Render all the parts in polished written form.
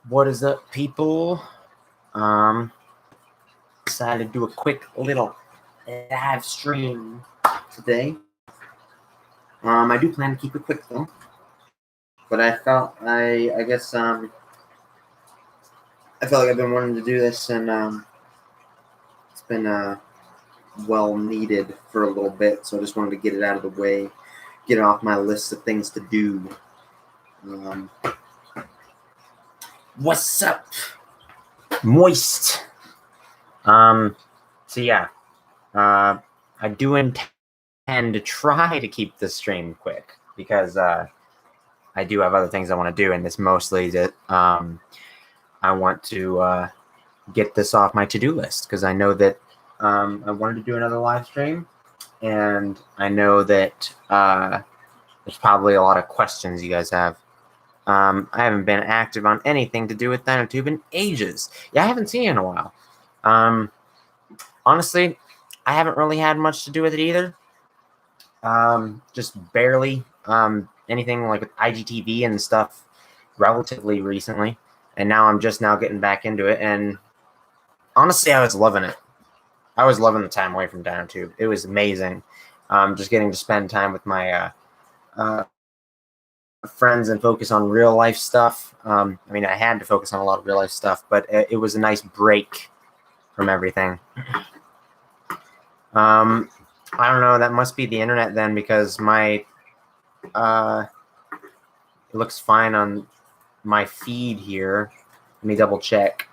What is up, people? Decided to do a quick little live stream today. I do plan to keep it quick though, but I felt I felt like I've been wanting to do this, and it's been well needed for a little bit, so I just wanted to get it out of the way, get it off my list of things to do. What's up, Moist? So yeah, I do intend to try to keep this stream quick because I do have other things I want to do, and this mostly that I want to get this off my to-do list because I know that I wanted to do another live stream, and I know that there's probably a lot of questions you guys have. I haven't been active on anything to do with DynoTube in ages. Yeah, I haven't seen it in a while. Honestly, I haven't really had much to do with it either. Just barely. Anything like with IGTV and stuff relatively recently. And now I'm just now getting back into it. And honestly, I was loving it. I was loving the time away from DynoTube. It was amazing. Just getting to spend time with my friends and focus on real life stuff. I mean, I had to focus on a lot of real life stuff, but it was a nice break from everything. I don't know. That must be the internet then, because my it looks fine on my feed here. Let me double check.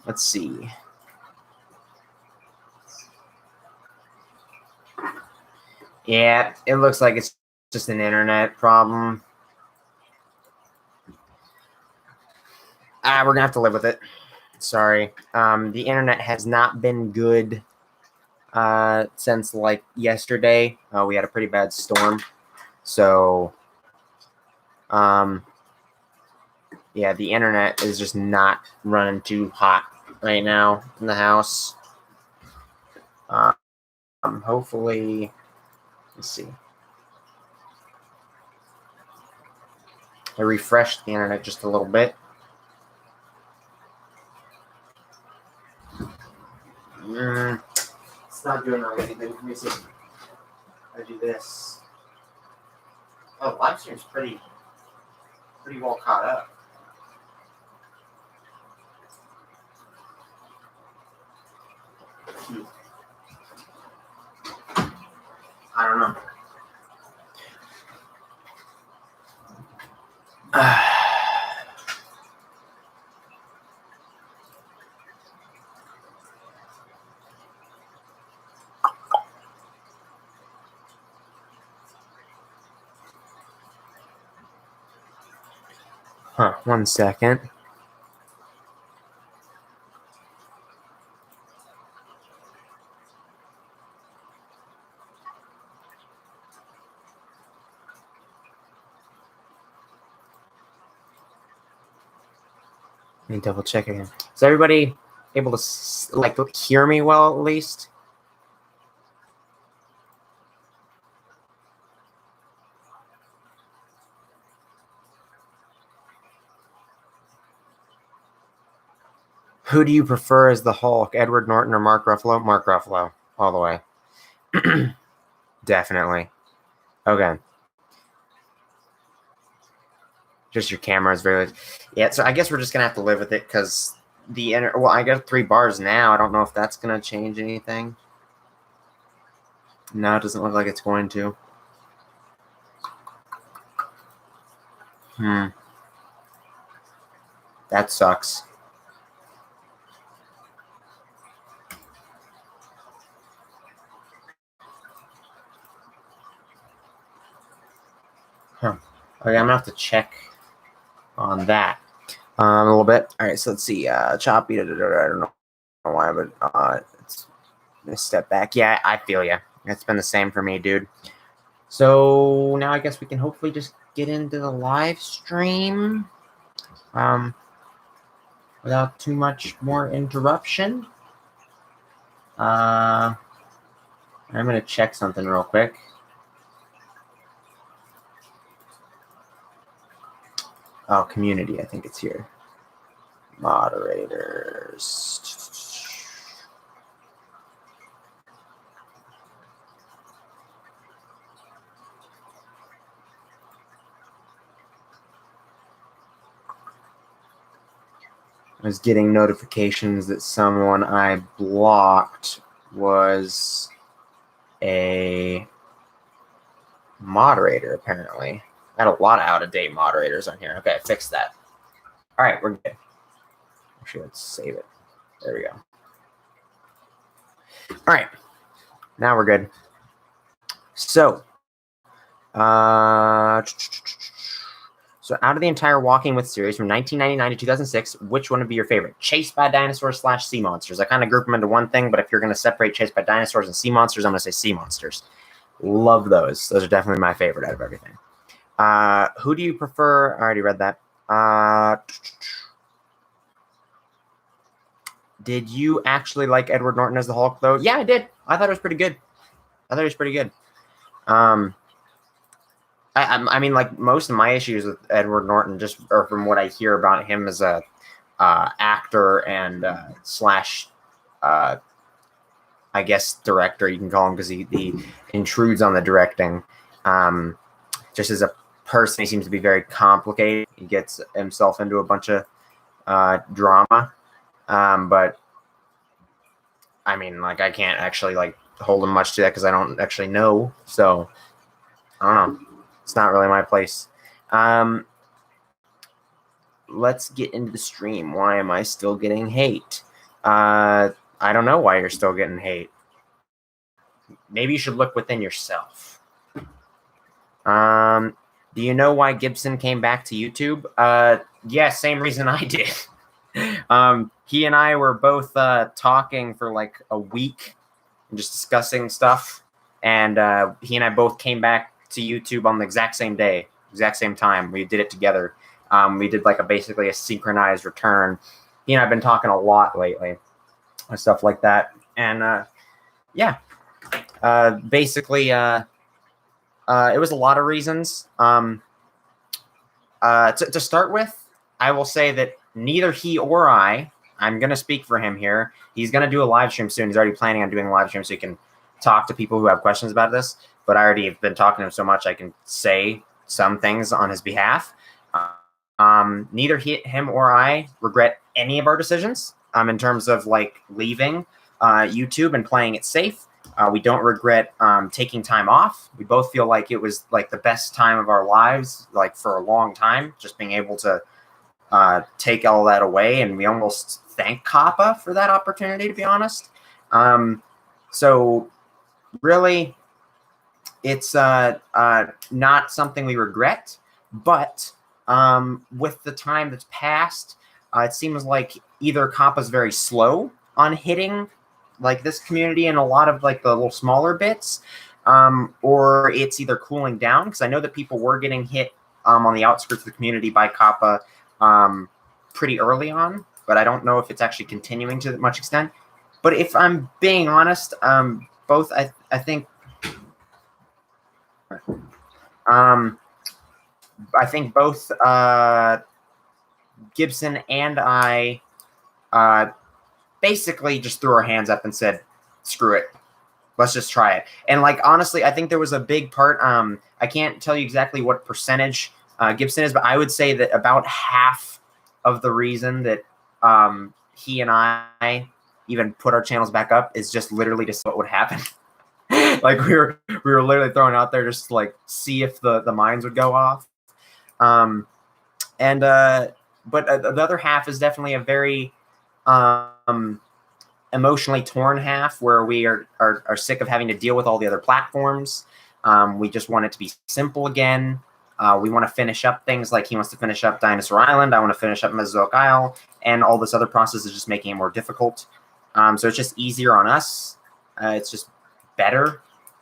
Let's see. Yeah, it looks like it's just an internet problem. We're gonna have to live with it. Sorry. The internet has not been good since like yesterday. We had a pretty bad storm. So yeah, the internet is just not running too hot right now in the house. Hopefully, let's see. I refreshed the internet just a little bit. It's not doing anything. Let me see. I do this. Oh, live stream's pretty well caught up. I don't know. One second. Let me double check again. Is everybody able to hear me well at least? Who do you prefer as the Hulk, Edward Norton or Mark Ruffalo? Mark Ruffalo, all the way. Definitely. Okay. Just your camera is very... Yeah, so I guess we're just going to have to live with it because well, I got 3 bars now. I don't know if that's going to change anything. No, it doesn't look like it's going to. That sucks. Okay, I'm going to have to check on that a little bit. All right, so let's see. Choppy. I don't know why, but it's going to step back. Yeah, I feel you. It's been the same for me, dude. So now I guess we can hopefully just get into the live stream without too much more interruption. I'm going to check something real quick. Oh, community. I think it's here. Moderators. I was getting notifications that someone I blocked was a moderator, apparently. I had a lot of out-of-date moderators on here. Okay, I fixed that. All right, we're good. Actually, let's save it. There we go. All right, now we're good. So, so out of the entire Walking With series from 1999 to 2006, which one would be your favorite? Chased by Dinosaurs / Sea Monsters. I kind of group them into one thing, but if you're going to separate Chased by Dinosaurs and Sea Monsters, I'm going to say Sea Monsters. Love those. Those are definitely my favorite out of everything. Who do you prefer? I already read that. Did you actually like Edward Norton as the Hulk, though? Yeah, I did. I thought it was pretty good. I mean, like, most of my issues with Edward Norton just are from what I hear about him as a actor and slash, I guess, director, you can call him, because he intrudes on the directing. Just as a person, he seems to be very complicated. He gets himself into a bunch of drama. But, I mean, like, I can't actually, like, hold him much to that because I don't actually know. So, I don't know. It's not really my place. Let's get into the stream. Why am I still getting hate? I don't know why you're still getting hate. Maybe you should look within yourself. Do you know why Gibson came back to YouTube? Yeah, same reason I did. He and I were both talking for like a week and just discussing stuff. And he and I both came back to YouTube on the exact same day, exact same time. We did it together. We did like basically a synchronized return. He and I have been talking a lot lately and stuff like that. And yeah, basically, it was a lot of reasons. To start with, I will say that neither he or I'm going to speak for him here. He's going to do a live stream soon. He's already planning on doing a live stream so he can talk to people who have questions about this. But I already have been talking to him so much I can say some things on his behalf. Neither him or I regret any of our decisions in terms of like leaving YouTube and playing it safe. We don't regret taking time off. We both feel like it was like the best time of our lives, like for a long time, just being able to take all that away. And we almost thank COPPA for that opportunity, to be honest. So really, it's not something we regret, but with the time that's passed, it seems like either COPPA's very slow on hitting like this community and a lot of like the little smaller bits, or it's either cooling down, because I know that people were getting hit on the outskirts of the community by COPPA pretty early on, but I don't know if it's actually continuing to much extent. But if I'm being honest, both I think both Gibson and I basically just threw our hands up and said, screw it. Let's just try it. And like, honestly, I think there was a big part. I can't tell you exactly what percentage Gibson is, but I would say that about half of the reason that he and I even put our channels back up is just literally just what would happen. Like we were literally throwing out there just to like see if the mines would go off. But the other half is definitely a very emotionally torn half, where we are sick of having to deal with all the other platforms. We just want it to be simple again. We want to finish up things like he wants to finish up Dinosaur Island. I want to finish up Mesozoic Isle, and all this other process is just making it more difficult. So it's just easier on us. It's just better,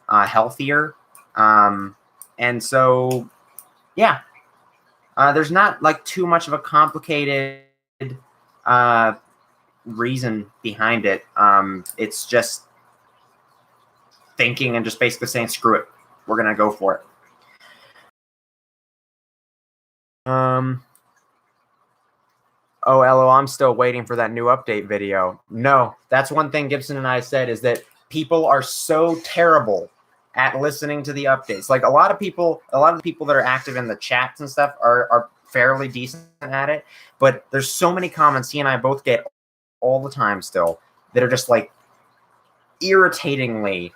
healthier. And so, yeah, there's not like too much of a complicated reason behind it. It's just thinking and just basically saying, screw it, we're going to go for it. Oh, LO, I'm still waiting for that new update video. No, that's one thing Gibson and I said, is that people are so terrible at listening to the updates. Like a lot of the people that are active in the chats and stuff are fairly decent at it, but there's so many comments he and I both get all the time still that are just like irritatingly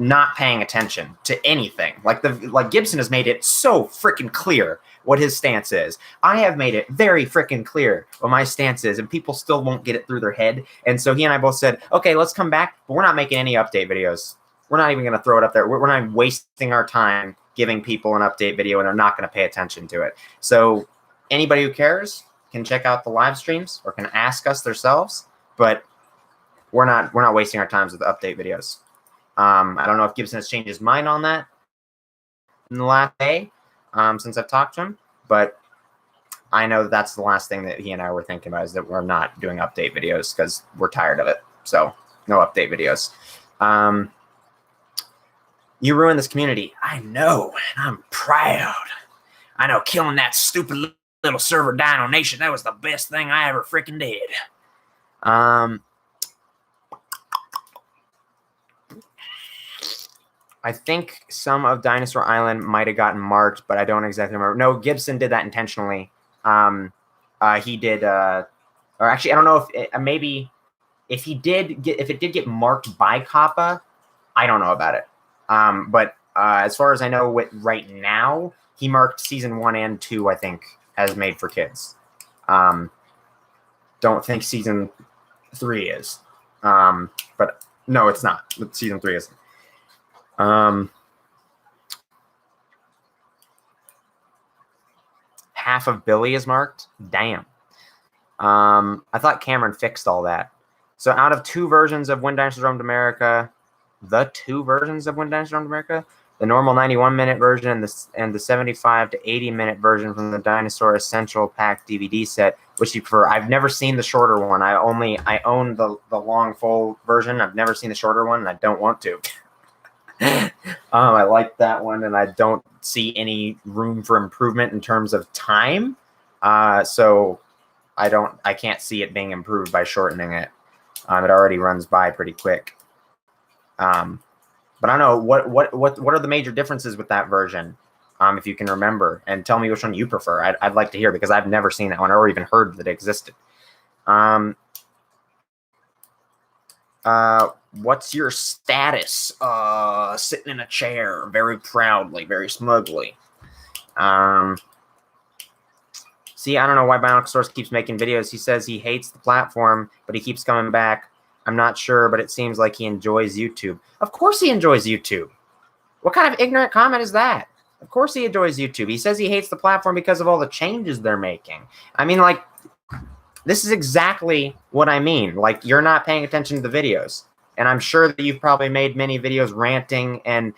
not paying attention to anything. Like Gibson has made it so freaking clear what his stance is. I have made it very freaking clear what my stance is, and people still won't get it through their head. And so he and I both said, okay, let's come back, but we're not making any update videos. We're not even going to throw it up there. We're not wasting our time giving people an update video, and they're not going to pay attention to it. So anybody who cares can check out the live streams or can ask us themselves, but we're not wasting our times with the update videos. I don't know if Gibson has changed his mind on that in the last day since I've talked to him, but I know that's the last thing that he and I were thinking about, is that we're not doing update videos because we're tired of it. So no update videos. You ruined this community. I know, and I'm proud. I know, killing that stupid little server Dino Nation, that was the best thing I ever freaking did. I think some of Dinosaur Island might have gotten marked, but I don't exactly remember. No, Gibson did that intentionally. He did, or actually, I don't know if maybe if it did get marked by Kappa, I don't know about it. But as far as I know, right now, he marked season 1 and 2, I think, as made for kids. Don't think season 3 is. But no, it's not. Season 3 isn't. Half of Billy is marked. Damn. I thought Cameron fixed all that. So out of 2 versions of When Dinosaurs Roamed America, the normal 91-minute version and the 75 to 80-minute version from the Dinosaur Essential Pack DVD set, which you prefer? I've never seen the shorter one. I own the long full version. I've never seen the shorter one, and I don't want to. I like that one, and I don't see any room for improvement in terms of time. So I can't see it being improved by shortening it. It already runs by pretty quick. But I don't know what are the major differences with that version, if you can remember, and tell me which one you prefer. I'd like to hear, because I've never seen that one or even heard that it existed. What's your status? Sitting in a chair, very proudly, very smugly. See, I don't know why Bionicle Source keeps making videos. He says he hates the platform, but he keeps coming back. I'm not sure, but it seems like he enjoys YouTube. Of course he enjoys YouTube. What kind of ignorant comment is that? Of course he enjoys YouTube. He says he hates the platform because of all the changes they're making. I mean, like, this is exactly what I mean. Like, you're not paying attention to the videos. And I'm sure that you've probably made many videos ranting and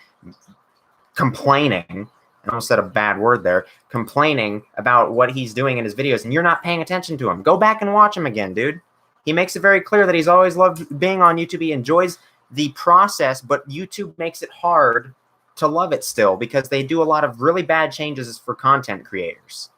complaining. I almost said a bad word there. Complaining about what he's doing in his videos, and you're not paying attention to him. Go back and watch him again, dude. He makes it very clear that he's always loved being on YouTube. He enjoys the process, but YouTube makes it hard to love it still, because they do a lot of really bad changes for content creators.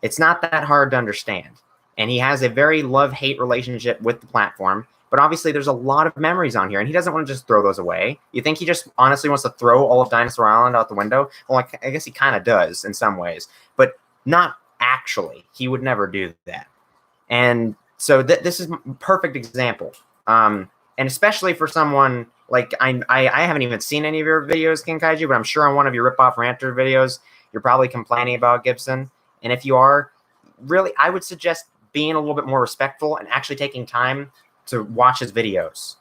It's not that hard to understand. And he has a very love-hate relationship with the platform. But obviously, there's a lot of memories on here, and he doesn't want to just throw those away. You think he just honestly wants to throw all of Dinosaur Island out the window? Well, I guess he kind of does in some ways, but not actually. He would never do that. And so this is a perfect example. And especially for someone like, I haven't even seen any of your videos, King Kaiju, but I'm sure on one of your Rip-Off Ranter videos, you're probably complaining about Gibson. And if you are, really, I would suggest being a little bit more respectful and actually taking time to watch his videos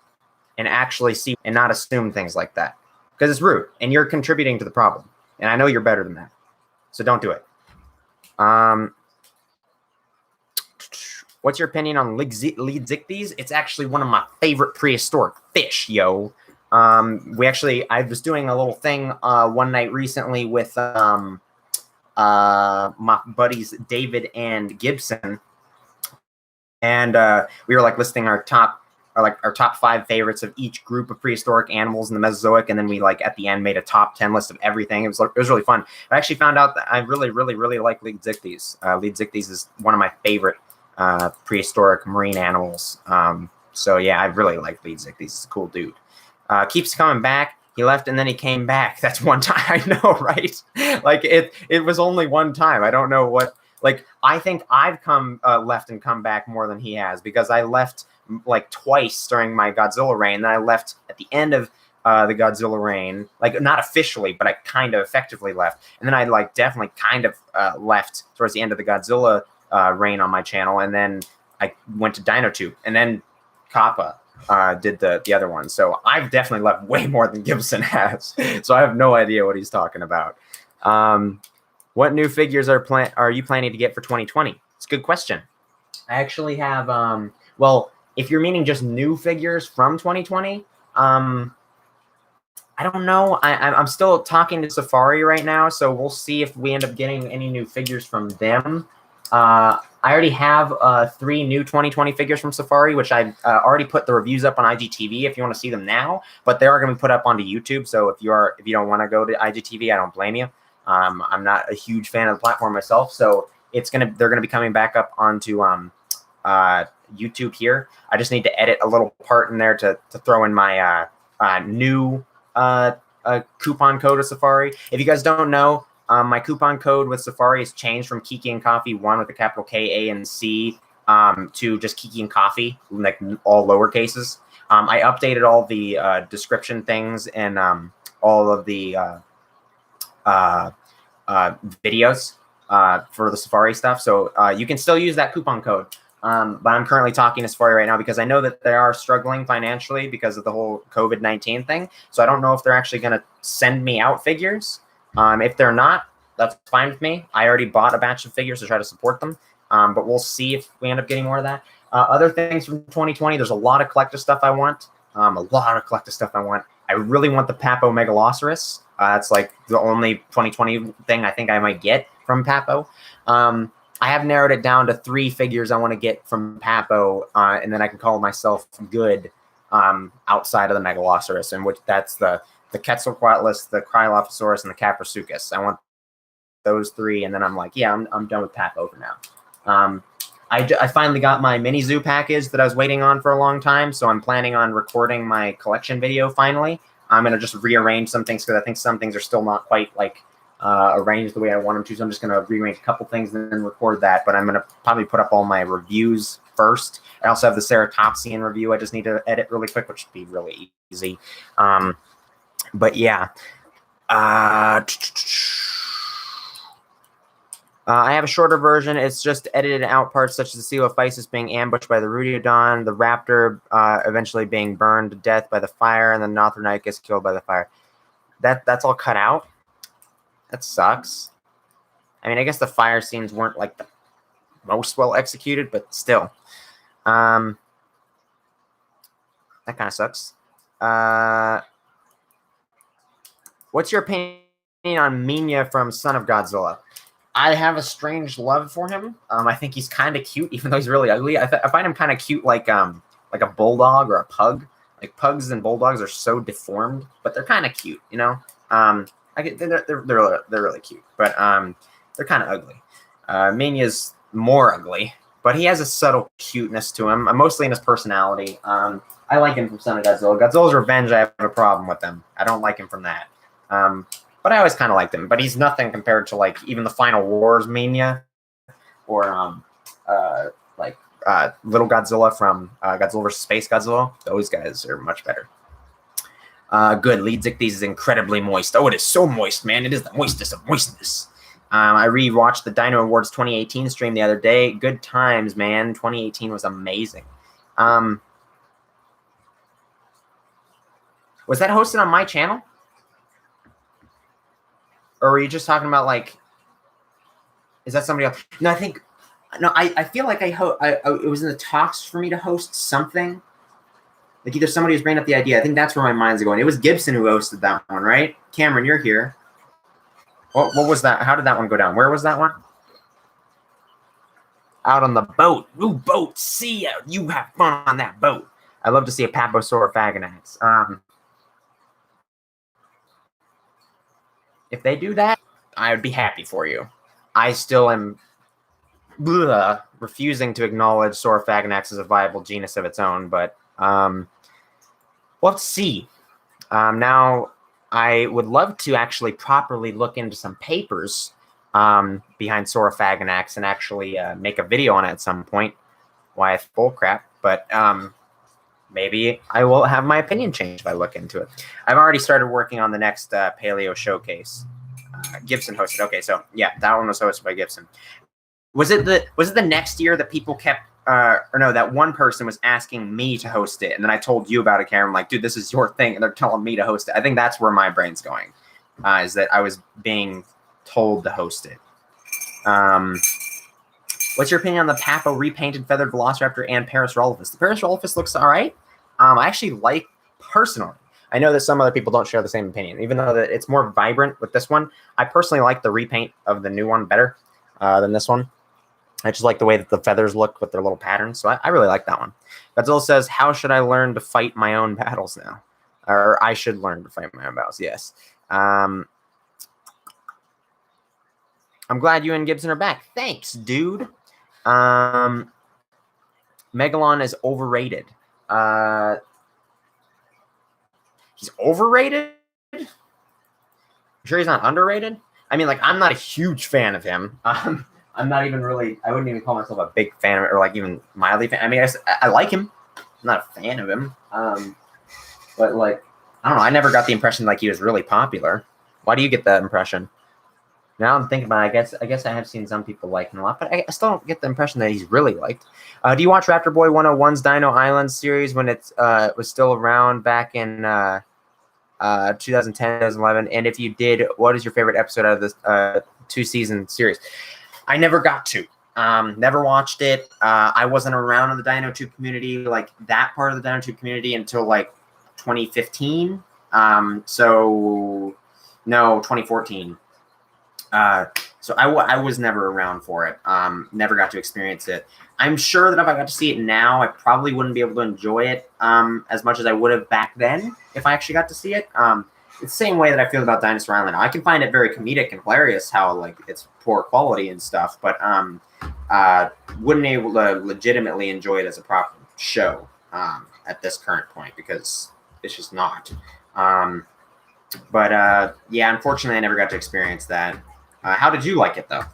and actually see and not assume things like that, because it's rude and you're contributing to the problem. And I know you're better than that, so don't do it. What's your opinion on Leadsichthys? It's actually one of my favorite prehistoric fish, yo. I was doing a little thing one night recently with my buddies David and Gibson. And we were like listing our top our top 5 favorites of each group of prehistoric animals in the Mesozoic, and then we like at the end made a top 10 list of everything. It was really fun. I actually found out that I really like Leadsichthys. Leadsichthys is one of my favorite prehistoric marine animals. So yeah, I really like Leadsichthys. He's a cool dude. Keeps coming back. He left and then he came back. That's one time. I know, right? Like it was only one time. I don't know what. Like I think I've come left and come back more than he has, because I left like twice during my Godzilla reign. Then I left at the end of the Godzilla reign, like not officially, but I kind of effectively left. And then I like definitely kind of left towards the end of the Godzilla reign on my channel. And then I went to DinoTube, and then Kappa did the other one. So I've definitely left way more than Gibson has. So I have no idea what he's talking about. What new figures are you planning to get for 2020? It's a good question. I actually have, well, if you're meaning just new figures from 2020, I don't know. I'm still talking to Safari right now, so we'll see if we end up getting any new figures from them. I already have 3 new 2020 figures from Safari, which I've already put the reviews up on IGTV if you want to see them now, but they are going to be put up onto YouTube. So if you don't want to go to IGTV, I don't blame you. I'm not a huge fan of the platform myself, so they're gonna be coming back up onto YouTube here. I just need to edit a little part in there to throw in my new coupon code of Safari. If you guys don't know, my coupon code with Safari has changed from Kiki and Coffee 1 with a capital K, A, and C to just Kiki and Coffee, like all lower cases. I updated all the description things and all of the videos for the Safari stuff. So you can still use that coupon code. But I'm currently talking to Safari right now because I know that they are struggling financially because of the whole COVID-19 thing. So I don't know if they're actually going to send me out figures. If they're not, that's fine with me. I already bought a batch of figures to try to support them. But we'll see if we end up getting more of that. Other things from 2020, there's a lot of collective stuff I want. I really want the Papo Megaloceros. That's like the only 2020 thing I think I might get from Papo. I have narrowed it down to 3 figures I want to get from Papo, and then I can call myself good outside of the Megaloceros, and which that's the Quetzalcoatlus, the Cryolophosaurus, and the Caprosuchus. I want those 3, and then I'm like, yeah, I'm done with Papo for now. I finally got my mini zoo package that I was waiting on for a long time, so I'm planning on recording my collection video finally. I'm going to just rearrange some things because I think some things are still not quite like arranged the way I want them to, so I'm just going to rearrange a couple things and then record that, but I'm going to probably put up all my reviews first. I also have the Ceratopsian review I just need to edit really quick, which should be really easy. But yeah. I have a shorter version. It's just edited out parts such as the Coelophysis being ambushed by the Rudiodon, the Raptor eventually being burned to death by the fire, and the Nothronicus killed by the fire. That's all cut out. That sucks. I mean, I guess the fire scenes weren't like the most well executed, but still. That kind of sucks. What's your opinion on Minya from Son of Godzilla? I have a strange love for him. I think he's kind of cute, even though he's really ugly. I find him kind of cute, like a bulldog or a pug. Like pugs and bulldogs are so deformed, but they're kind of cute, you know. They're really cute, but they're kind of ugly. Minya's more ugly, but he has a subtle cuteness to him, mostly in his personality. I like him from Son of Godzilla. Godzilla's Revenge, I have a problem with him. I don't like him from that. But I always kind of liked him. But he's nothing compared to like even the Final Wars Minya, or Little Godzilla from Godzilla vs. Space Godzilla. Those guys are much better. Good. Leadsichthys is incredibly moist. Oh, it is so moist, man. It is the moistest of moistness. I rewatched the Dino Awards 2018 stream the other day. Good times, man. 2018 was amazing. Was that hosted on my channel? Or were you just talking about, like, is that somebody else? No, I feel like it was in the talks for me to host something. Like either somebody was bringing up the idea. I think that's where my mind's going. It was Gibson who hosted that one, right? Cameron, you're here. What was that? How did that one go down? Where was that one? Out on the boat. Ooh, boat. See ya. You have fun on that boat. I'd love to see a Paposaurophagonax. If they do that, I would be happy for you. I still am refusing to acknowledge Saurophagonax as a viable genus of its own, but we'll have to see. Now, I would love to actually properly look into some papers behind Saurophagonax and actually make a video on it at some point. Why it's bullcrap, but maybe I will have my opinion changed if I look into it. I've already started working on the next Paleo showcase. Gibson hosted. Okay, so yeah, that one was hosted by Gibson. Was it the next year that people kept or no, that one person was asking me to host it, and then I told you about it, Karen. I'm like, dude, this is your thing, and they're telling me to host it. I think that's where my brain's going, is that I was being told to host it. What's your opinion on the Papo repainted feathered velociraptor and Parasaurolophus? The Parasaurolophus looks all right. I actually like, personally, I know that some other people don't share the same opinion, even though that it's more vibrant with this one. I personally like the repaint of the new one better than this one. I just like the way that the feathers look with their little patterns. So I really like that one. Godzilla says, how should I learn to fight my own battles now? Or I should learn to fight my own battles, yes. I'm glad you and Gibson are back. Thanks, dude. Megalon is overrated. He's overrated? You sure he's not underrated? I mean, like, I'm not a huge fan of him. I'm not even really, I wouldn't even call myself a big fan of it, or like even mildly fan. I mean, I like him. I'm not a fan of him. But like, I don't know. I never got the impression like he was really popular. Why do you get that impression? Now I'm thinking about it, I guess I have seen some people like him a lot, but I still don't get the impression that he's really liked. Do you watch Raptor Boy 101's Dino Island series when it was still around back in 2010, 2011? And if you did, what is your favorite episode out of this 2-season series? I never got to. Never watched it. I wasn't around in the DinoTube community, like that part of the DinoTube community, until like 2015. So no, 2014. So I was never around for it. Never got to experience it. I'm sure that if I got to see it now, I probably wouldn't be able to enjoy it as much as I would have back then if I actually got to see it. It's the same way that I feel about Dinosaur Island. I can find it very comedic and hilarious how like it's poor quality and stuff, but wouldn't be able to legitimately enjoy it as a proper show at this current point because it's just not. But yeah, unfortunately, I never got to experience that. How did you like it though?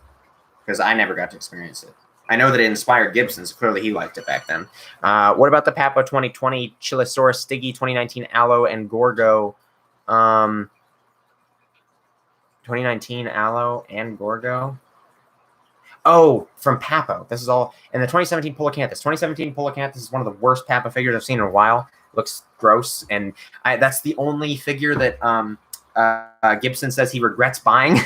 Because I never got to experience it. I know that it inspired Gibson, so clearly he liked it back then. What about the Papo 2020, Chilosaurus, Stiggy 2019, Aloe, and Gorgo? 2019 Aloe and Gorgo. Oh, from Papo. This is all. And the 2017 Polacanthus. 2017 Polacanthus is one of the worst Papo figures I've seen in a while. Looks gross, and that's the only figure that Gibson says he regrets buying.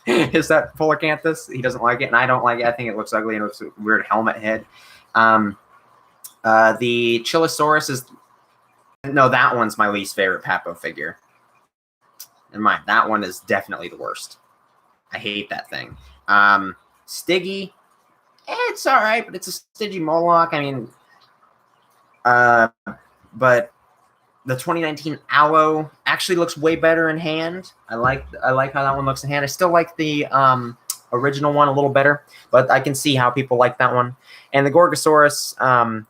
Is that Polacanthus? He doesn't like it, and I don't like it. I think it looks ugly and it looks a weird helmet head. The Chilosaurus is no, that one's my least favorite Papo figure. And that one is definitely the worst. I hate that thing. Stiggy, it's all right, but it's a Stigi Moloch. I mean, but the 2019 Aloe actually looks way better in hand. I like how that one looks in hand. I still like the original one a little better, but I can see how people like that one. And the Gorgosaurus,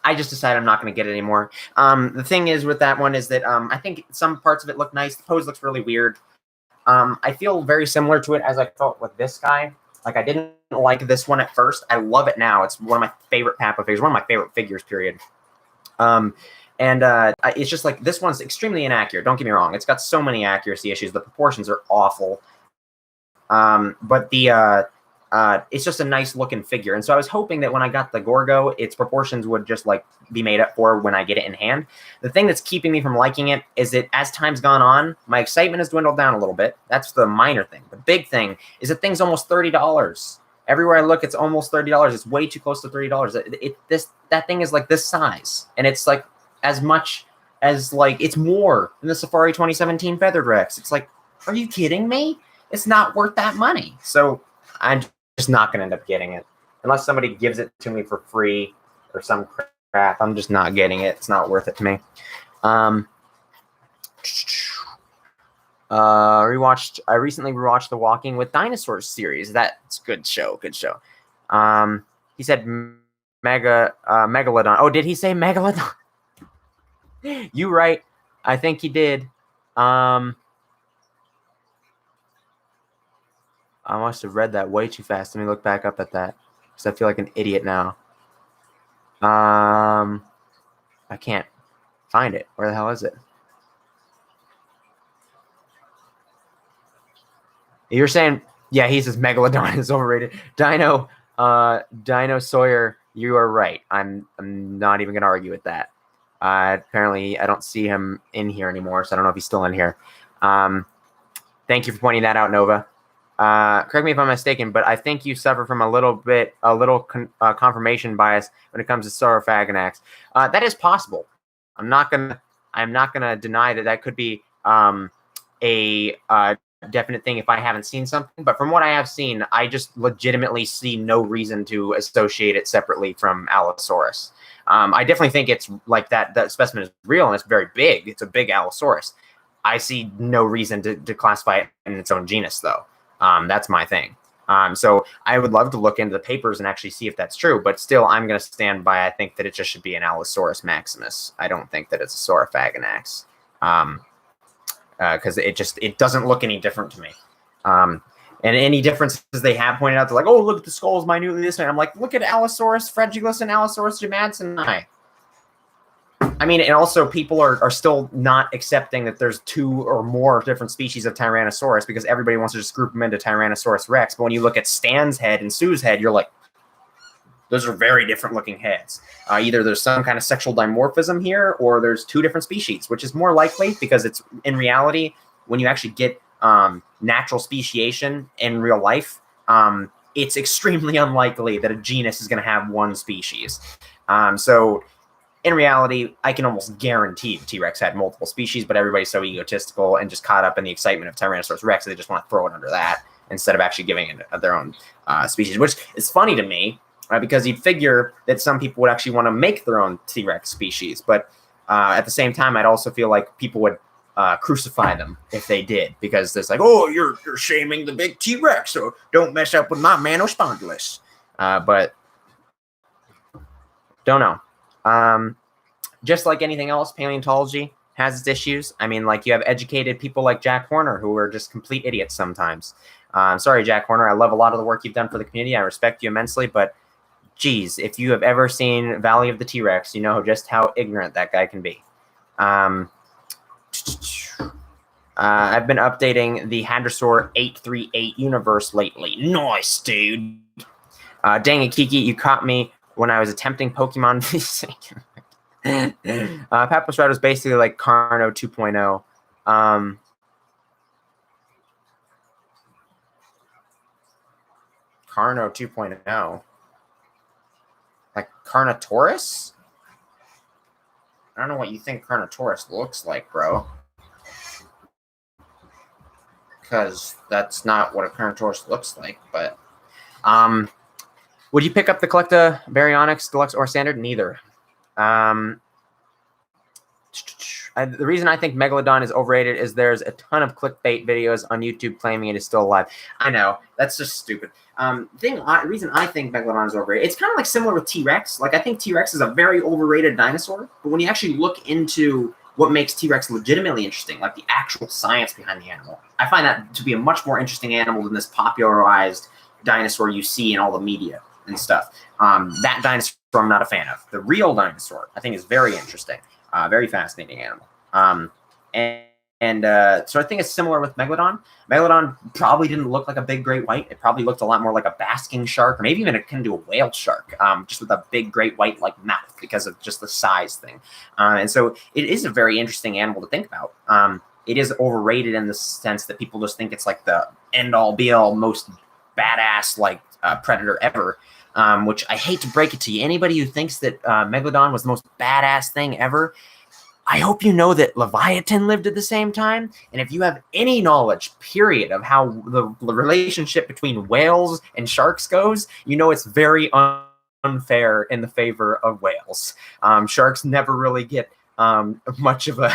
I just decided I'm not going to get it anymore. The thing is with that one is that I think some parts of it look nice. The pose looks really weird. I feel very similar to it as I felt with this guy. Like, I didn't like this one at first. I love it now. It's one of my favorite Papo figures, one of my favorite figures, period. It's just like this one's extremely inaccurate. Don't get me wrong. It's got so many accuracy issues. The proportions are awful. But it's just a nice looking figure. And so I was hoping that when I got the Gorgo, its proportions would just like be made up for when I get it in hand. The thing that's keeping me from liking it is that as time's gone on, my excitement has dwindled down a little bit. That's the minor thing. The big thing is that thing's almost $30. Everywhere I look, it's almost $30. It's way too close to $30. That thing is like this size. And it's like as much as like, it's more than the Safari 2017 Feathered Rex. It's like, are you kidding me? It's not worth that money. So I'm just not going to end up getting it unless somebody gives it to me for free or some craap. I'm just not getting it. It's not worth it to me. I recently rewatched the Walking with Dinosaurs series. That's good show. Good show. He said Megalodon. Oh, did he say Megalodon? You right. I think he did. I must have read that way too fast. Let me look back up at that because I feel like an idiot now. I can't find it. Where the hell is it? You're saying, yeah, he says Megalodon is overrated. Dino Sawyer, you are right. I'm not even gonna argue with that. Apparently, I don't see him in here anymore, so I don't know if he's still in here. Thank you for pointing that out, Nova. Correct me if I'm mistaken, but I think you suffer from a little confirmation bias when it comes to Saurophagonax. That is possible. I'm not gonna deny that could be a definite thing if I haven't seen something. But from what I have seen, I just legitimately see no reason to associate it separately from Allosaurus. I definitely think it's like that specimen is real and it's very big. It's a big Allosaurus. I see no reason to classify it in its own genus, though. That's my thing. So I would love to look into the papers and actually see if that's true. But still, I'm going to stand by. I think that it just should be an Allosaurus maximus. I don't think that it's a Saurophagonax. Because it doesn't look any different to me. And any differences they have pointed out, they're like, oh, look at the skulls minutely this way. I'm like, look at Allosaurus fragilis and Allosaurus jamadsoni. I mean, and also people are still not accepting that there's 2 or more different species of Tyrannosaurus because everybody wants to just group them into Tyrannosaurus rex. But when you look at Stan's head and Sue's head, you're like, those are very different looking heads. Either there's some kind of sexual dimorphism here or there's 2 different species, which is more likely because it's in reality, when you actually get natural speciation in real life, it's extremely unlikely that a genus is going to have 1 species. So in reality, I can almost guarantee the T-Rex had multiple species, but everybody's so egotistical and just caught up in the excitement of Tyrannosaurus rex, they just want to throw it under that instead of actually giving it their own species, which is funny to me. Because you'd figure that some people would actually want to make their own T-Rex species. But at the same time, I'd also feel like people would crucify them if they did. Because it's like, oh, you're shaming the big T-Rex, so don't mess up with my Manospondylus. But don't know. Just like anything else, paleontology has its issues. I mean, like you have educated people like Jack Horner who are just complete idiots sometimes. I'm sorry, Jack Horner. I love a lot of the work you've done for the community. I respect you immensely, but geez, if you have ever seen Valley of the T-Rex, you know just how ignorant that guy can be. I've been updating the Hadrosaur 838 universe lately. Nice, dude. Dang it, Kiki, you caught me when I was attempting Pokemon. Papyrus is basically like Carno 2.0. Carno 2.0. Like Carnotaurus? I don't know what you think Carnotaurus looks like, bro. Because that's not what a Carnotaurus looks like, but would you pick up the Collecta Baryonyx Deluxe or Standard? Neither. The reason I think Megalodon is overrated is there's a ton of clickbait videos on YouTube claiming it is still alive. I know, that's just stupid. The reason I think Megalodon is overrated, it's kind of like similar with T-Rex. Like, I think T-Rex is a very overrated dinosaur, but when you actually look into what makes T-Rex legitimately interesting, like the actual science behind the animal, I find that to be a much more interesting animal than this popularized dinosaur you see in all the media and stuff. That dinosaur I'm not a fan of. The real dinosaur, I think, is very interesting. Very fascinating animal. So I think it's similar with Megalodon. Megalodon probably didn't look like a big great white. It probably looked a lot more like a basking shark, or maybe even akin to a whale shark, just with a big great white like mouth because of just the size thing. And so it is a very interesting animal to think about. It is overrated in the sense that people just think it's like the end-all, be-all, most badass like predator ever. Which I hate to break it to you. Anybody who thinks that Megalodon was the most badass thing ever, I hope you know that Leviathan lived at the same time. And if you have any knowledge, period, of how the relationship between whales and sharks goes, you know it's very unfair in the favor of whales. Sharks never really get much of an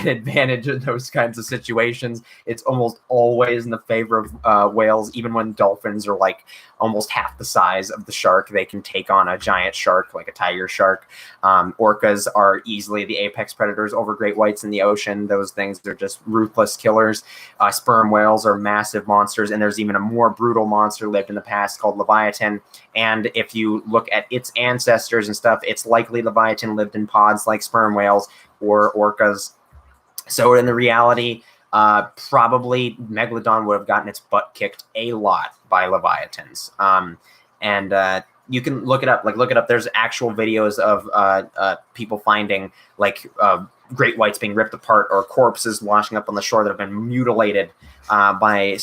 advantage in those kinds of situations. It's almost always in the favor of whales, even when dolphins are like almost half the size of the shark. They can take on a giant shark, like a tiger shark. Orcas are easily the apex predators over great whites in the ocean. Those things are just ruthless killers. Sperm whales are massive monsters, and there's even a more brutal monster lived in the past called Leviathan. And if you look at its ancestors and stuff, it's likely Leviathan lived in pods like sperm whales or orcas. So in the reality, probably Megalodon would have gotten its butt kicked a lot by Leviathans. And you can look it up. Look it up. There's actual videos of people finding great whites being ripped apart or corpses washing up on the shore that have been mutilated by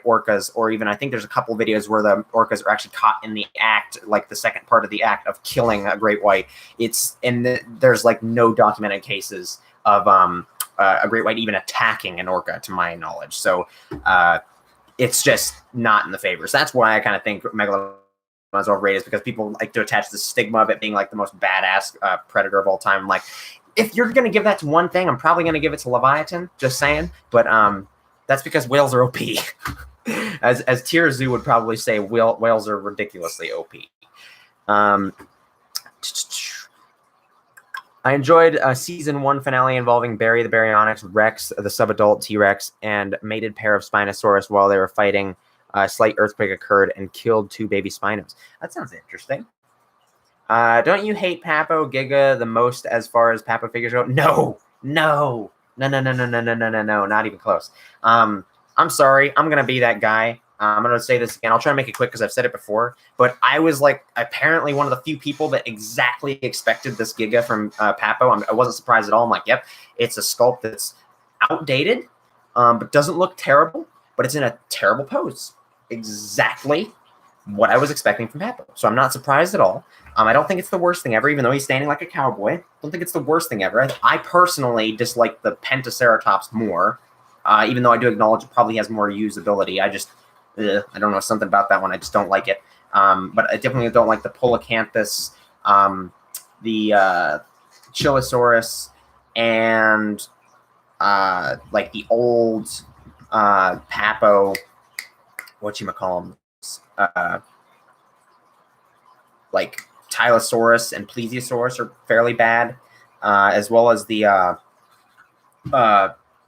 orcas. Or even I think there's a couple videos where the orcas are actually caught in the act, like the second part of the act of killing a great white. There's like no documented cases of a great white even attacking an orca, to my knowledge. So it's just not in the favor. So that's why I kind of think Megalodon is overrated, is because people like to attach the stigma of it being like the most badass predator of all time. Like, if you're going to give that to one thing, I'm probably going to give it to Leviathan, just saying. But that's because whales are OP. as Tier Zoo would probably say, whales are ridiculously OP. I enjoyed season 1 finale involving Barry the Baryonyx, Rex the subadult T-Rex, and mated pair of Spinosaurus while they were fighting. A slight earthquake occurred and killed 2 baby Spinos. That sounds interesting. Don't you hate Papo Giga the most as far as Papo figures go? No, not even close. I'm sorry. I'm going to be that guy. I'm going to say this again. I'll try to make it quick because I've said it before. But I was like apparently one of the few people that exactly expected this Giga from Papo. I wasn't surprised at all. I'm like, yep, it's a sculpt that's outdated, but doesn't look terrible, but it's in a terrible pose. Exactly what I was expecting from Papo. So I'm not surprised at all. I don't think it's the worst thing ever, even though he's standing like a cowboy. I don't think it's the worst thing ever. I personally dislike the Pentaceratops more, even though I do acknowledge it probably has more usability. I don't know, something about that one. I just don't like it. But I definitely don't like the Polacanthus, the Chilosaurus, and like the old Papo, whatchamacallem, like Tylosaurus and Plesiosaurus are fairly bad, as well as the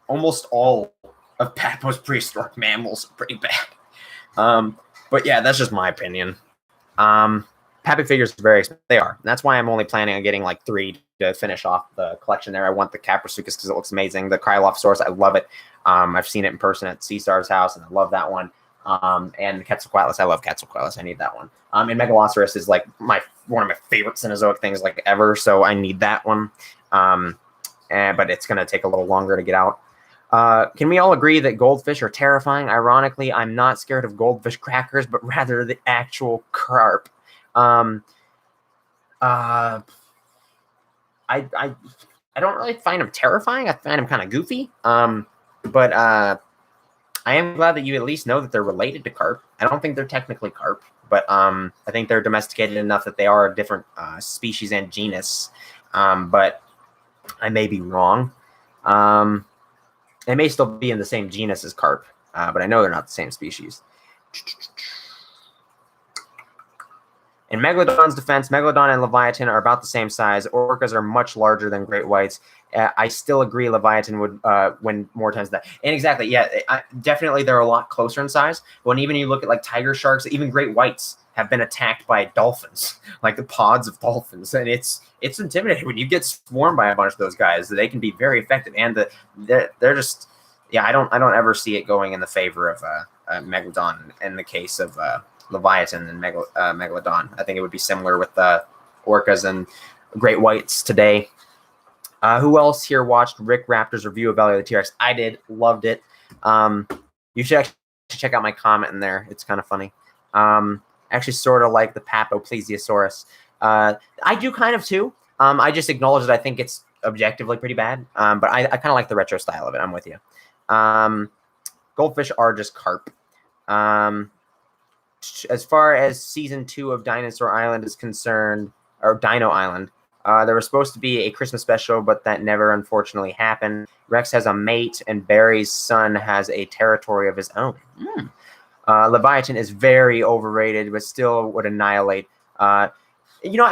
almost all of Papo's prehistoric mammals are pretty bad. But yeah, that's just my opinion. Papo figures are very expensive. They are. And that's why I'm only planning on getting like 3 to finish off the collection there. I want the Caprosuchus because it looks amazing. The Cryolophosaurus, I love it. I've seen it in person at Seastar's house, and I love that one. And Quetzalcoatlus, I love Quetzalcoatlus. I need that one. And Megaloceros is like one of my favorite Cenozoic things like ever, so I need that one. But it's going to take a little longer to get out. Can we all agree that goldfish are terrifying? Ironically, I'm not scared of goldfish crackers, but rather the actual carp. I don't really find them terrifying. I find them kind of goofy. But I am glad that you at least know that they're related to carp. I don't think they're technically carp, but I think they're domesticated enough that they are a different species and genus. But I may be wrong. They may still be in the same genus as carp, but I know they're not the same species. In Megalodon's defense, Megalodon and Leviathan are about the same size. Orcas are much larger than great whites. I still agree Leviathan would win more times than that. And exactly, yeah, definitely they're a lot closer in size. When even you look at like tiger sharks, even great whites have been attacked by dolphins, like the pods of dolphins. And it's intimidating when you get swarmed by a bunch of those guys. They can be very effective. And they're just, yeah, I don't ever see it going in the favor of Megalodon in the case of Leviathan and Megalodon. I think it would be similar with the orcas and great whites today. Who else here watched Rick Raptor's review of Valley of the T-Rex? I did. Loved it. You should actually check out my comment in there. It's kind of funny. Actually sort of like the Papo Plesiosaurus. I do kind of too. I just acknowledge that I think it's objectively pretty bad. But I kind of like the retro style of it. I'm with you. Goldfish are just carp. as far as season 2 of Dinosaur Island is concerned, or Dino Island, there was supposed to be a Christmas special, but that never unfortunately happened. Rex has a mate, and Barry's son has a territory of his own. Leviathan is very overrated, but still would annihilate. I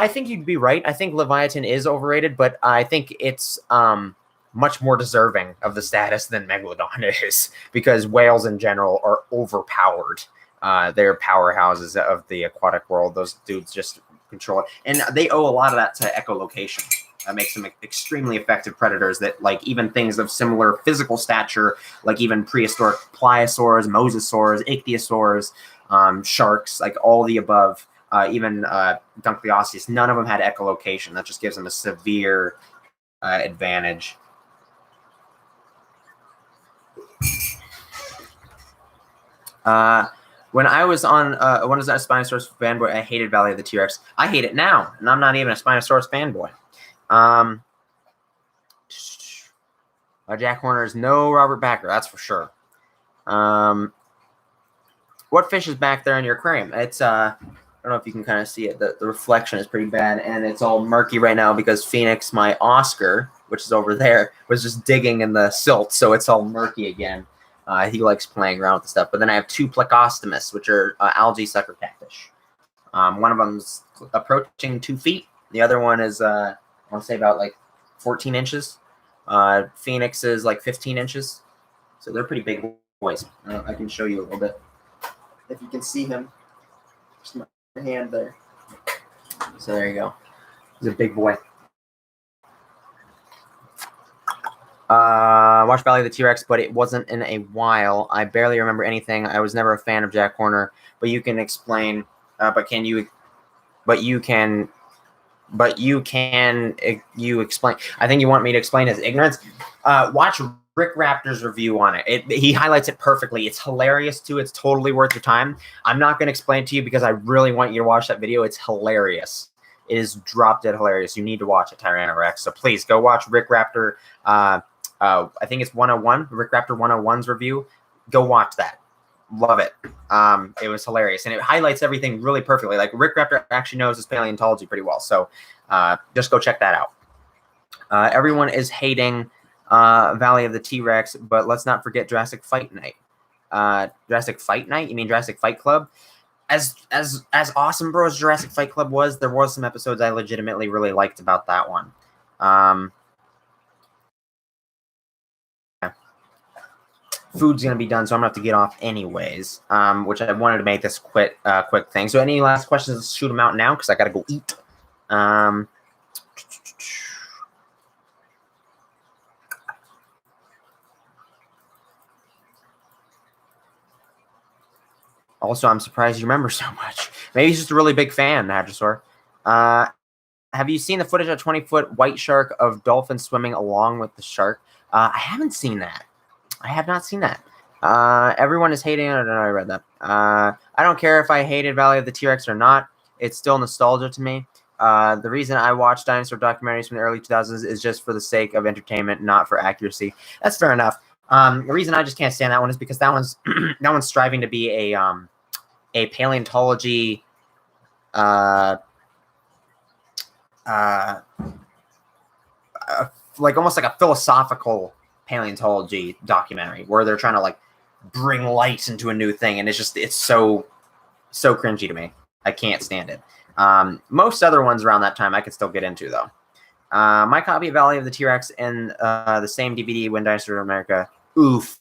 think you'd be right. I think Leviathan is overrated, but I think it's much more deserving of the status than Megalodon is, because whales in general are overpowered. They're powerhouses of the aquatic world. Those dudes just control it. And they owe a lot of that to echolocation. That makes them extremely effective predators that, like, even things of similar physical stature, like even prehistoric pliosaurs, mosasaurs, ichthyosaurs, sharks, like all the above, even Dunkleosteus, none of them had echolocation. That just gives them a severe advantage. When I was on, when I was a Spinosaurus fanboy, I hated Valley of the T-Rex. I hate it now, and I'm not even a Spinosaurus fanboy. Jack Horner is no Robert Backer, that's for sure. What fish is back there in your aquarium? It's, I don't know if you can kind of see it. The reflection is pretty bad, and it's all murky right now because Phoenix, my Oscar, which is over there, was just digging in the silt, so it's all murky again. He likes playing around with the stuff. But then I have two Plecostomus, which are algae sucker catfish. One of them's approaching 2 feet. The other one is, I want to say about like 14 inches. Phoenix is like 15 inches. So they're pretty big boys. I can show you a little bit. If you can see him. Just my hand there. So there you go. He's a big boy. Watched Valley of the T-Rex, but it wasn't in a while. I barely remember anything. I was never a fan of Jack Horner, but you can explain. You explain. I think you want me to explain his ignorance. Watch Rick Raptor's review on it. He highlights it perfectly. It's hilarious too. It's totally worth your time. I'm not going to explain it to you because I really want you to watch that video. It's hilarious. It is drop dead hilarious. You need to watch it, Tyrannorex. So please go watch Rick Raptor. I think it's 101, Rick Raptor 101's review. Go watch that. Love it. It was hilarious. And it highlights everything really perfectly. Like, Rick Raptor actually knows his paleontology pretty well. So just go check that out. Everyone is hating Valley of the T-Rex, but let's not forget Jurassic Fight Night. Jurassic Fight Night? You mean Jurassic Fight Club? As awesome, bro, as Jurassic Fight Club was, there was some episodes I legitimately really liked about that one. Food's going to be done, so I'm going to have to get off anyways, which I wanted to make this quick thing. So any last questions, let's shoot them out now because I got to go eat. Also, I'm surprised you remember so much. Maybe he's just a really big fan, Hadrosaur. Have you seen the footage of a 20-foot white shark of dolphins swimming along with the shark? I haven't seen that. I have not seen that. Everyone is hating it. I don't know. I read that. I don't care if I hated Valley of the T-Rex or not. It's still nostalgia to me. The reason I watch dinosaur documentaries from the early 2000s is just for the sake of entertainment, not for accuracy. That's fair enough. The reason I just can't stand that one is because that one's striving to be a paleontology like almost like a philosophical paleontology documentary where they're trying to like bring light into a new thing, and it's so cringy to me. I can't stand it. Most other ones around that time I could still get into though. My copy of Valley of the T-Rex and the same DVD, When Dinosaurs in America. Oof.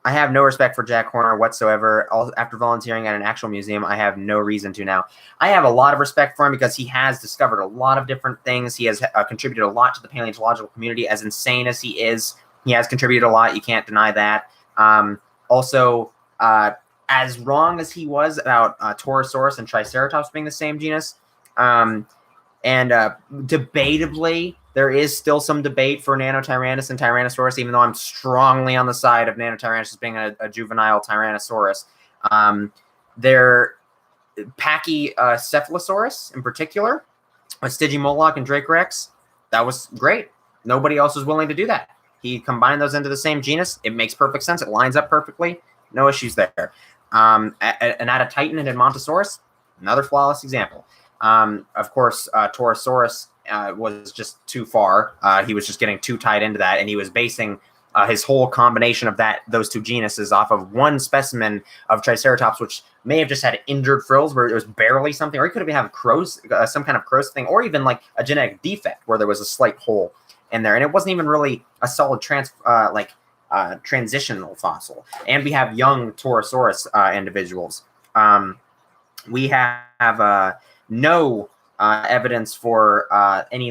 I have no respect for Jack Horner whatsoever. After volunteering at an actual museum, I have no reason to now. I have a lot of respect for him because he has discovered a lot of different things. He has contributed a lot to the paleontological community. As insane as he is, he has contributed a lot. You can't deny that. Also, as wrong as he was about Torosaurus and Triceratops being the same genus, and debatably, there is still some debate for Nanotyrannus and Tyrannosaurus, even though I'm strongly on the side of Nanotyrannus being a juvenile Tyrannosaurus. Their Pachycephalosaurus, in particular, with Stygimoloch and Dracorex, that was great. Nobody else was willing to do that. He combined those into the same genus. It makes perfect sense. It lines up perfectly. No issues there. And at a Titan and Edmontosaurus, another flawless example. Of course, Torosaurus was just too far. He was just getting too tied into that, and he was basing his whole combination of those two genuses off of one specimen of Triceratops, which may have just had injured frills where it was barely something, or he could have had crow's, some kind of crow's thing, or even like a genetic defect where there was a slight hole in there, and it wasn't even really a solid transitional fossil. And we have young Torosaurus individuals. We have no evidence for any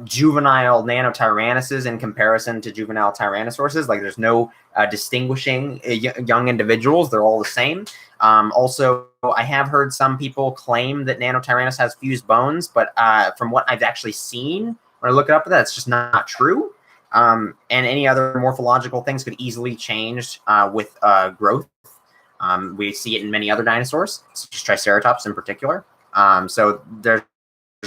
juvenile Nanotyrannuses in comparison to juvenile Tyrannosauruses. Like, there's no distinguishing young individuals. They're all the same. Also, I have heard some people claim that Nanotyrannus has fused bones, but from what I've actually seen, when I look it up, that's just not true. And any other morphological things could easily change with growth. We see it in many other dinosaurs, such as Triceratops in particular. So there's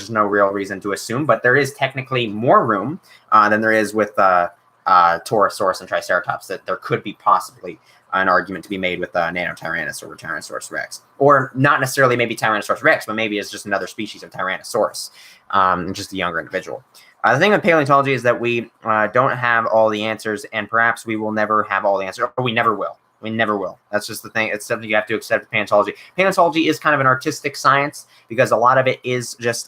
no real reason to assume, but there is technically more room than there is with Torosaurus and Triceratops, that there could be possibly an argument to be made with Nanotyrannus or Tyrannosaurus rex. Or not necessarily maybe Tyrannosaurus rex, but maybe it's just another species of Tyrannosaurus, just a younger individual. The thing with paleontology is that we don't have all the answers, and perhaps we will never have all the answers, or we never will. We never will. That's just the thing. It's something you have to accept with paleontology. Paleontology is kind of an artistic science because a lot of it is just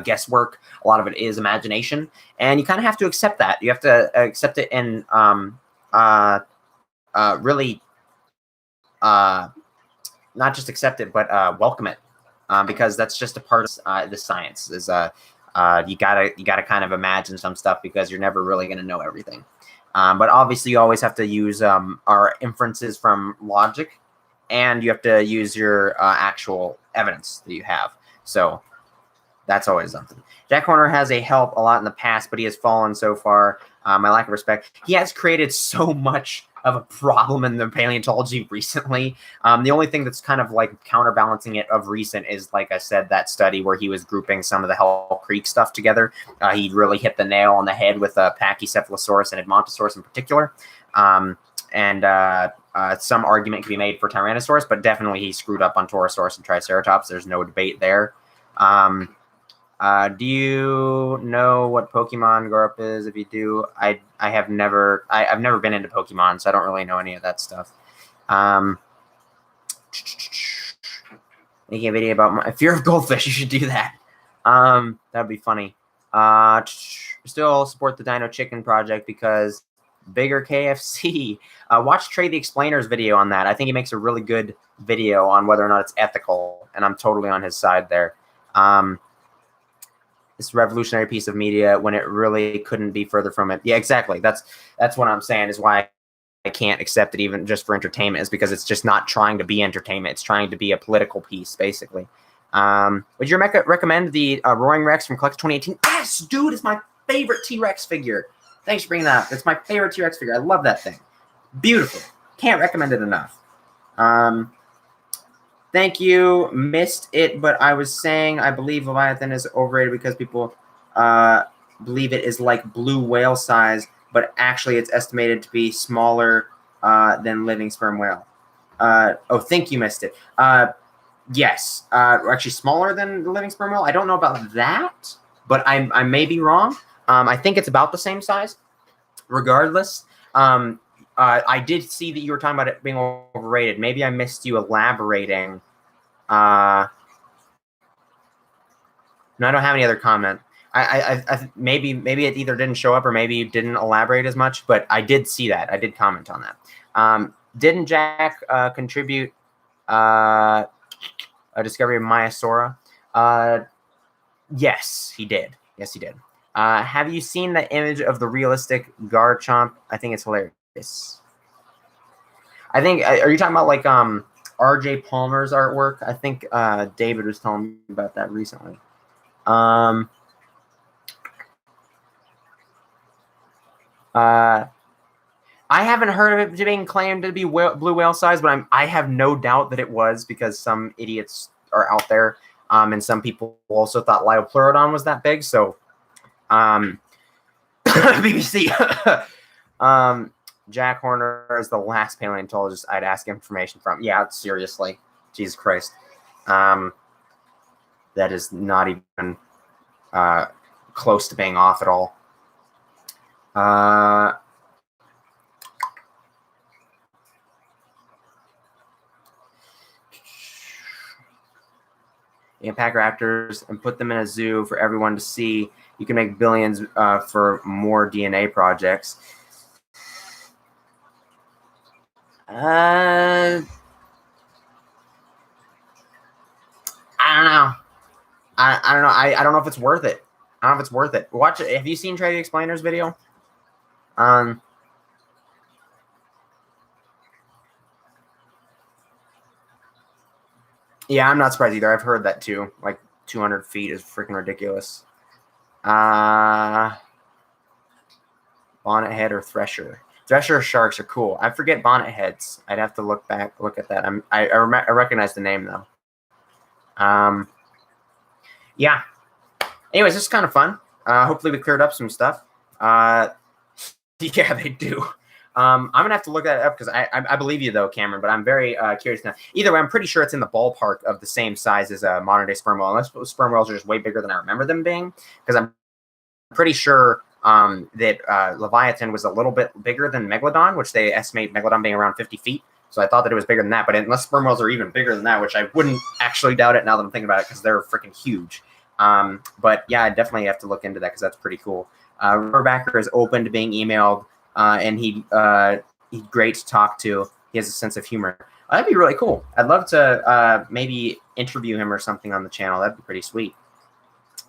guesswork. A lot of it is imagination. And you kind of have to accept that. You have to accept it and really not just accept it, but welcome it, because that's just a part of the science. Is you gotta kind of imagine some stuff because you're never really going to know everything. But obviously, you always have to use our inferences from logic, and you have to use your actual evidence that you have. So that's always something. Jack Horner has a help a lot in the past, but he has fallen so far. My lack of respect. He has created so much of a problem in the paleontology recently. The only thing that's kind of like counterbalancing it of recent is, like I said, that study where he was grouping some of the Hell Creek stuff together. He really hit the nail on the head with Pachycephalosaurus and Edmontosaurus in particular. Some argument can be made for Tyrannosaurus, but definitely he screwed up on Torosaurus and Triceratops. There's no debate there. Do you know what Pokemon grow up is? If you do, I've never been into Pokemon, so I don't really know any of that stuff. Making a video about my fear of goldfish. You should do that. That'd be funny. Still support the Dino Chicken Project because bigger KFC. Watch Trey the Explainer's video on that. I think he makes a really good video on whether or not it's ethical, and I'm totally on his side there. This revolutionary piece of media when it really couldn't be further from it. Yeah, exactly. That's what I'm saying is why I can't accept it even just for entertainment, is because it's just not trying to be entertainment. It's trying to be a political piece, basically. Would you recommend the Roaring Rex from Collector 2018? Yes, dude, it's my favorite T-Rex figure. Thanks for bringing that up. It's my favorite T-Rex figure. I love that thing. Beautiful. Can't recommend it enough. Thank you. Missed it, but I was saying I believe Leviathan is overrated because people believe it is like blue whale size, but actually it's estimated to be smaller than living sperm whale. Think you missed it. Yes, actually smaller than the living sperm whale. I don't know about that, but I may be wrong. I think it's about the same size. Regardless, I did see that you were talking about it being overrated. Maybe I missed you elaborating. No, I don't have any other comment. I maybe it either didn't show up or maybe you didn't elaborate as much, but I did see that. I did comment on that. Didn't Jack contribute a discovery of Maiasaura? Yes, he did. Yes, he did. Have you seen the image of the realistic Garchomp? I think it's hilarious. I think, are you talking about like R.J. Palmer's artwork? I think David was telling me about that recently. I haven't heard of it being claimed to be blue whale size, but I have no doubt that it was because some idiots are out there, and some people also thought Liopleurodon was that big. So, BBC. Jack Horner is the last paleontologist I'd ask information from. Yeah, seriously. Jesus Christ. That is not even close to being off at all. You can pack raptors and put them in a zoo for everyone to see. You can make billions for more DNA projects. I don't know. I don't know. I don't know if it's worth it. I don't know if it's worth it. Watch it. Have you seen Trade Explainer's video? Yeah, I'm not surprised either. I've heard that too. Like 200 feet is freaking ridiculous. Bonnet head or thresher? Thresher sharks are cool. I forget bonnet heads. I'd have to look at that. I recognize the name though. Yeah. Anyways, this is kind of fun. Hopefully we cleared up some stuff. Yeah, they do. I'm gonna have to look that up because I believe you though, Cameron. But I'm very curious now. Either way, I'm pretty sure it's in the ballpark of the same size as a modern day sperm whale, unless sperm whales are just way bigger than I remember them being. Because I'm pretty sure that Leviathan was a little bit bigger than Megalodon, which they estimate Megalodon being around 50 feet. So I thought that it was bigger than that. But unless sperm whales are even bigger than that, which I wouldn't actually doubt it now that I'm thinking about it, because they're freaking huge. But yeah, I definitely have to look into that because that's pretty cool. Rubberbacker is open to being emailed, and he's great to talk to. He has a sense of humor. That'd be really cool. I'd love to maybe interview him or something on the channel. That'd be pretty sweet.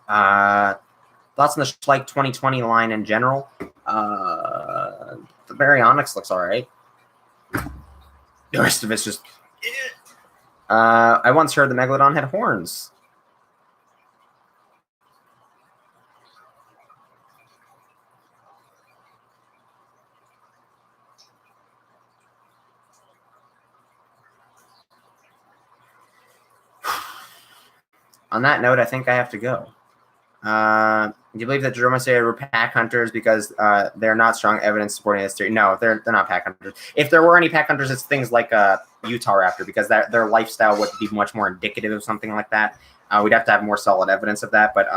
Thoughts on the Schleich 2020 line in general? The Baryonyx looks all right. The rest of it's just... I once heard the Megalodon had horns. On that note, I think I have to go. Do you believe that dromaeosauri were pack hunters because they're not strong evidence supporting this theory? No, they're not pack hunters. If there were any pack hunters, it's things like Utah raptor, because their lifestyle would be much more indicative of something like that. We'd have to have more solid evidence of that, but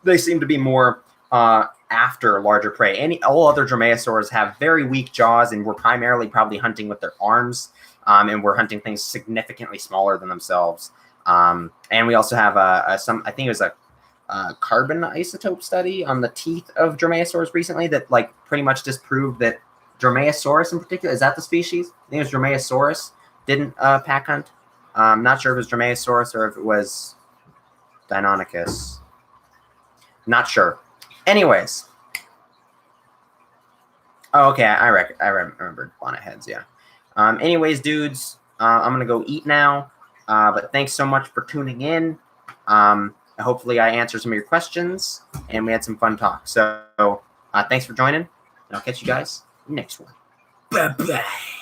they seem to be more after larger prey. All other dromaeosaurs have very weak jaws, and we're primarily probably hunting with their arms, and we're hunting things significantly smaller than themselves. And we also have I think it was a carbon isotope study on the teeth of dromaeosaurs recently that like pretty much disproved that Dromaeosaurus in particular, is that the species? I think it was Dromaeosaurus, didn't pack hunt. I'm not sure if it was Dromaeosaurus or if it was Deinonychus. Not sure. Anyways. Oh, okay, I remembered bonnet heads, yeah. Anyways, dudes, I'm going to go eat now. But thanks so much for tuning in. Hopefully I answered some of your questions, and we had some fun talk. So thanks for joining, and I'll catch you guys next one. Bye-bye.